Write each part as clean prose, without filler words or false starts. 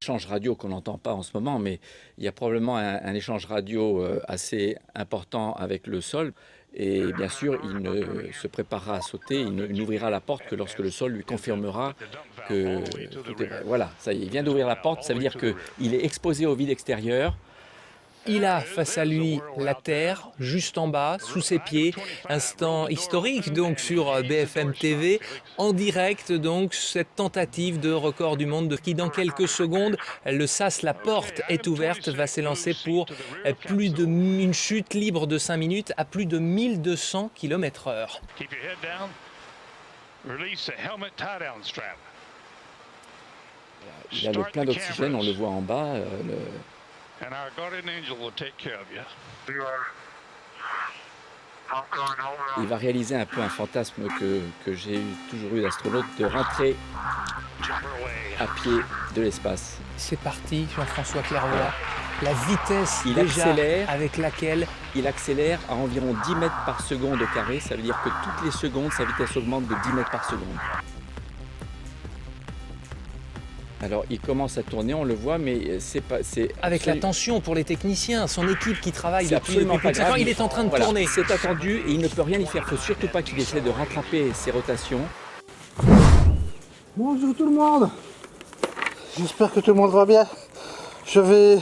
Échange radio qu'on n'entend pas en ce moment, mais il y a probablement un échange radio assez important avec le sol. Et bien sûr, il ne se préparera à sauter, il n'ouvrira la porte que lorsque le sol lui confirmera que tout est prêt. Voilà, ça y est, il vient d'ouvrir la porte, ça veut dire qu'il est exposé au vide extérieur. Il a face à lui la Terre, juste en bas, sous ses pieds. Instant historique donc sur BFM TV, en direct donc cette tentative de record du monde qui dans quelques secondes, le sas, la porte est ouverte, va s'élancer pour plus de une chute libre de 5 minutes à plus de 1200 km/h. Il y a le plein d'oxygène, on le voit en bas. Il va réaliser un peu un fantasme que j'ai toujours eu d'astronaute, de rentrer à pied de l'espace. C'est parti, Jean-François Clairvoy. La vitesse Il déjà accélère. avec laquelle Il accélère à environ 10 mètres par seconde au carré, ça veut dire que toutes les secondes, sa vitesse augmente de 10 mètres par seconde. Alors il commence à tourner, on le voit, mais c'est pas... avec la tension pour les techniciens, son équipe qui travaille C'est depuis absolument plus de pas 5 ans, grave. il est en train de Voilà, tourner. c'est attendu et il ne peut rien y faire. Il ne faut surtout pas qu'il essaie de rattraper ses rotations. Bonjour tout le monde. J'espère que tout le monde va bien. Je vais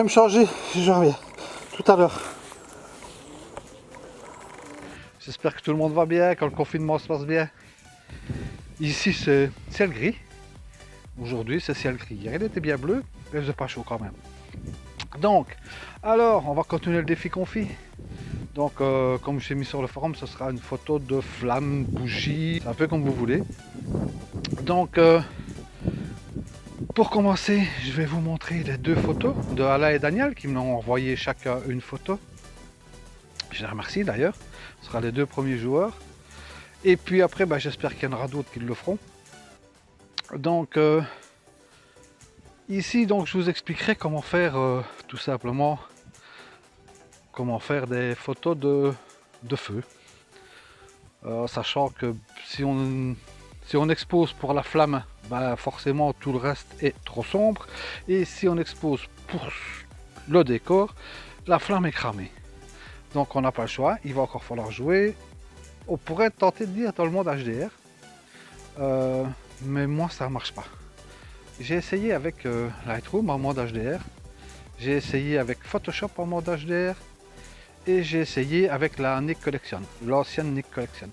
me changer, je reviens tout à l'heure. J'espère que tout le monde va bien, que le confinement se passe bien. Ici c'est ciel gris. Aujourd'hui c'est ciel gris. Hier il était bien bleu, mais il faisait pas chaud quand même. Donc, alors on va continuer le défi confi. Donc comme j'ai mis sur le forum, ce sera une photo de flammes, bougies, un peu comme vous voulez. Donc pour commencer, je vais vous montrer les deux photos de Alain et Daniel qui m'ont envoyé chacun une photo. Je les remercie d'ailleurs, ce sera les deux premiers joueurs. Et puis après, j'espère qu'il y en aura d'autres qui le feront. Donc ici, donc, je vous expliquerai comment faire tout simplement, comment faire des photos de feu. Sachant que si on expose pour la flamme, forcément tout le reste est trop sombre. Et si on expose pour le décor, la flamme est cramée. Donc on n'a pas le choix, il va encore falloir jouer. On pourrait tenter de dire dans le mode HDR. Mais moi ça ne marche pas. J'ai essayé avec Lightroom en mode HDR. J'ai essayé avec Photoshop en mode HDR. Et j'ai essayé avec la Nik Collection, l'ancienne Nik Collection,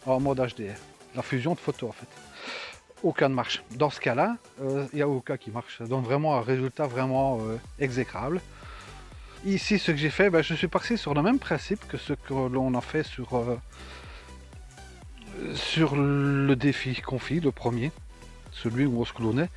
en mode HDR. La fusion de photos en fait. Aucun ne marche. Dans ce cas-là, il n'y a aucun qui marche. Ça donne vraiment un résultat vraiment exécrable. Ici, ce que j'ai fait, je suis parti sur le même principe que ce que l'on a fait sur le défi confi, le premier, celui où on se clonait.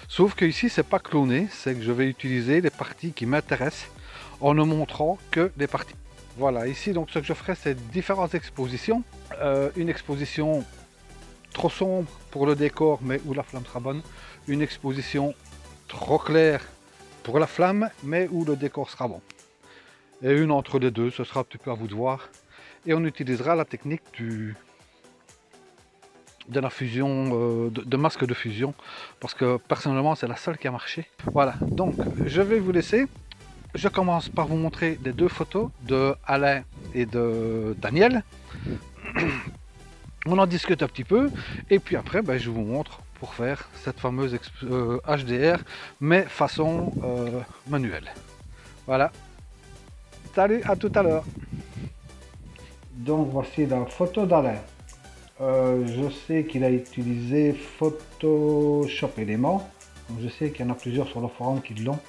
Sauf que ici, c'est pas cloné, c'est que je vais utiliser les parties qui m'intéressent en ne montrant que les parties. Voilà, ici, donc ce que je ferai, c'est différentes expositions. Une exposition trop sombre pour le décor, mais où la flamme sera bonne. Une exposition trop claire pour la flamme, mais où le décor sera bon. Et une entre les deux, ce sera un petit peu à vous de voir. Et on utilisera la technique de la fusion, de masque de fusion, parce que personnellement c'est la seule qui a marché. Voilà, donc je vais vous laisser. Je commence par vous montrer les deux photos de Alain et de Daniel. On en discute un petit peu, et puis après je vous montre pour faire cette fameuse HDR, mais façon manuelle. Voilà. Salut, à tout à l'heure. Donc voici la photo d'Alain. Je sais qu'il a utilisé Photoshop Element. Donc je sais qu'il y en a plusieurs sur le forum qui l'ont.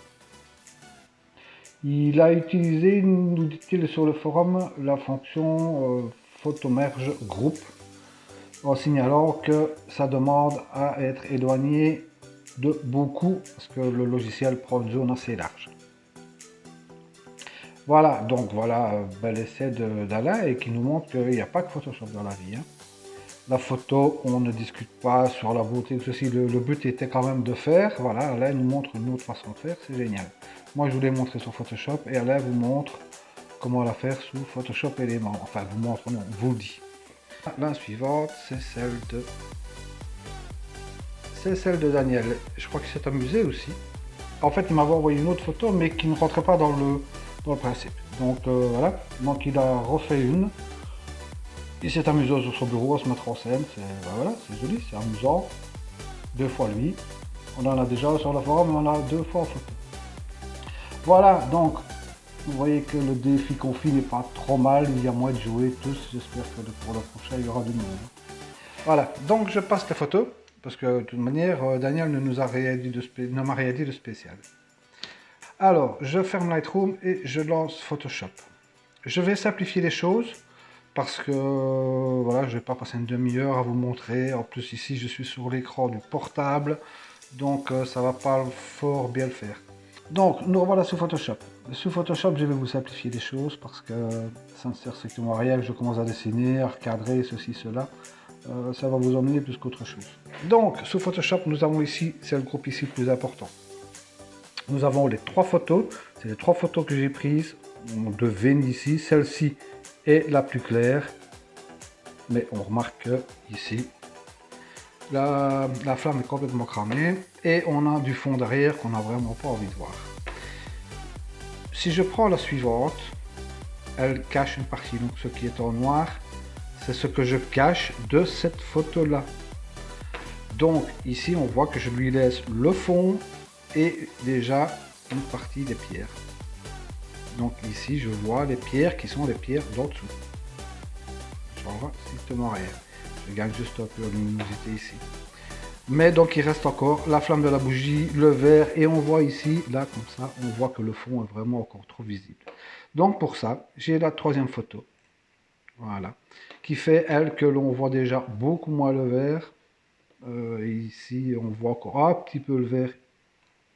Il a utilisé, nous dit-il sur le forum, la fonction Photomerge Group, en signalant que ça demande à être éloigné de beaucoup, parce que le logiciel prend une zone assez large. Voilà, donc voilà l'essai d'Alain et qui nous montre qu'il n'y a pas que Photoshop dans la vie. La photo, on ne discute pas sur la beauté de ceci, le but était quand même de faire. Voilà, Alain nous montre une autre façon de faire, c'est génial. Moi je vous l'ai montré sur Photoshop et Alain vous montre comment la faire sous Photoshop Element. Enfin, vous montre, non, vous le dit. La suivante, c'est celle de c'est celle de Daniel. Je crois qu'il s'est amusé aussi. En fait, il m'avait envoyé une autre photo, mais qui ne rentrait pas dans le principe. Donc voilà, donc il a refait une. Il s'est amusé sur son bureau à se mettre en scène. Voilà, c'est joli, c'est amusant. 2 fois lui. On en a déjà sur le forum, mais on en a 2 fois en photo. Voilà, donc vous voyez que le défi confi n'est pas trop mal. Il y a moins de jouer tous. J'espère que pour le prochain, il y aura du monde. Voilà, donc je passe les photos. Parce que de toute manière, Daniel ne m'a rien dit de spécial. Alors, je ferme Lightroom et je lance Photoshop. Je vais simplifier les choses parce que voilà, je ne vais pas passer une demi-heure à vous montrer. En plus, ici, je suis sur l'écran du portable, donc ça va pas fort bien le faire. Donc, nous revoilà sous Photoshop. Sous Photoshop, je vais vous simplifier les choses parce que ça ne sert strictement à rien que je commence à dessiner, à recadrer, ceci, cela. Ça va vous emmener plus qu'autre chose. Donc, sous Photoshop, nous avons ici, c'est le groupe ici le plus important. Nous avons les 3 photos. C'est les 3 photos que j'ai prises. On devine ici. Celle-ci est la plus claire. Mais on remarque que ici, la flamme est complètement cramée. Et on a du fond derrière qu'on n'a vraiment pas envie de voir. Si je prends la suivante, elle cache une partie. Donc, ce qui est en noir, c'est ce que je cache de cette photo-là. Donc ici, on voit que je lui laisse le fond et déjà une partie des pierres. Donc ici, je vois les pierres qui sont les pierres d'en dessous. Je vois strictement rien. Je gagne juste un peu de luminosité ici. Mais donc il reste encore la flamme de la bougie, le verre, et on voit ici, là comme ça, on voit que le fond est vraiment encore trop visible. Donc pour ça, j'ai la 3e photo. Voilà, qui fait elle que l'on voit déjà beaucoup moins le vert. Ici on voit encore un petit peu le vert.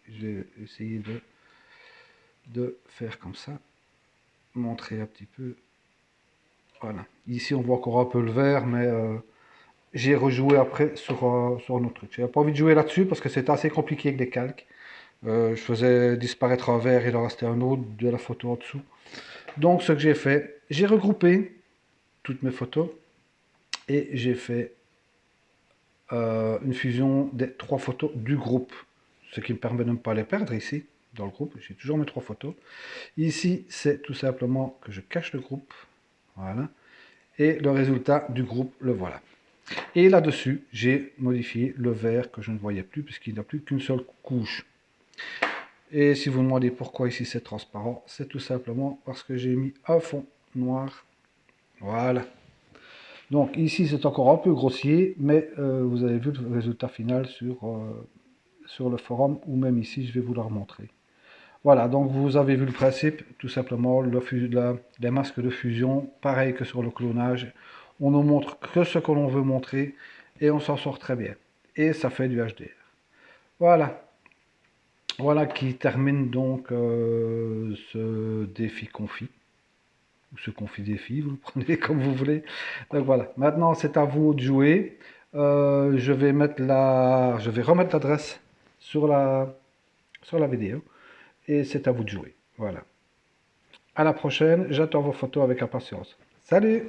J'ai essayé de faire comme ça, montrer un petit peu. Voilà, ici on voit encore un peu le vert, mais j'ai rejoué après sur un autre truc. J'avais pas envie de jouer là-dessus parce que c'est assez compliqué avec des calques. Je faisais disparaître un vert et il en restait un autre de la photo en dessous. Donc ce que j'ai fait, j'ai regroupé toutes mes photos et j'ai fait une fusion des 3 photos du groupe, ce qui me permet de ne pas les perdre ici dans le groupe. J'ai toujours mes 3 photos. Ici, c'est tout simplement que je cache le groupe, voilà, et le résultat du groupe, le voilà. Et là-dessus, j'ai modifié le vert que je ne voyais plus puisqu'il n'a plus qu'une seule couche. Et si vous me demandez pourquoi ici c'est transparent, c'est tout simplement parce que j'ai mis un fond noir. Voilà. Donc ici c'est encore un peu grossier, mais vous avez vu le résultat final sur le forum, ou même ici je vais vous le remontrer. Voilà, donc vous avez vu le principe, tout simplement, les masques de fusion, pareil que sur le clonage. On ne montre que ce que l'on veut montrer et on s'en sort très bien. Et ça fait du HDR. Voilà. Voilà qui termine donc ce défi confi. Ou ce confi défi, vous le prenez comme vous voulez. Donc voilà, maintenant c'est à vous de jouer. Je vais remettre l'adresse sur la vidéo. Et c'est à vous de jouer. Voilà. À la prochaine, j'attends vos photos avec impatience. Salut!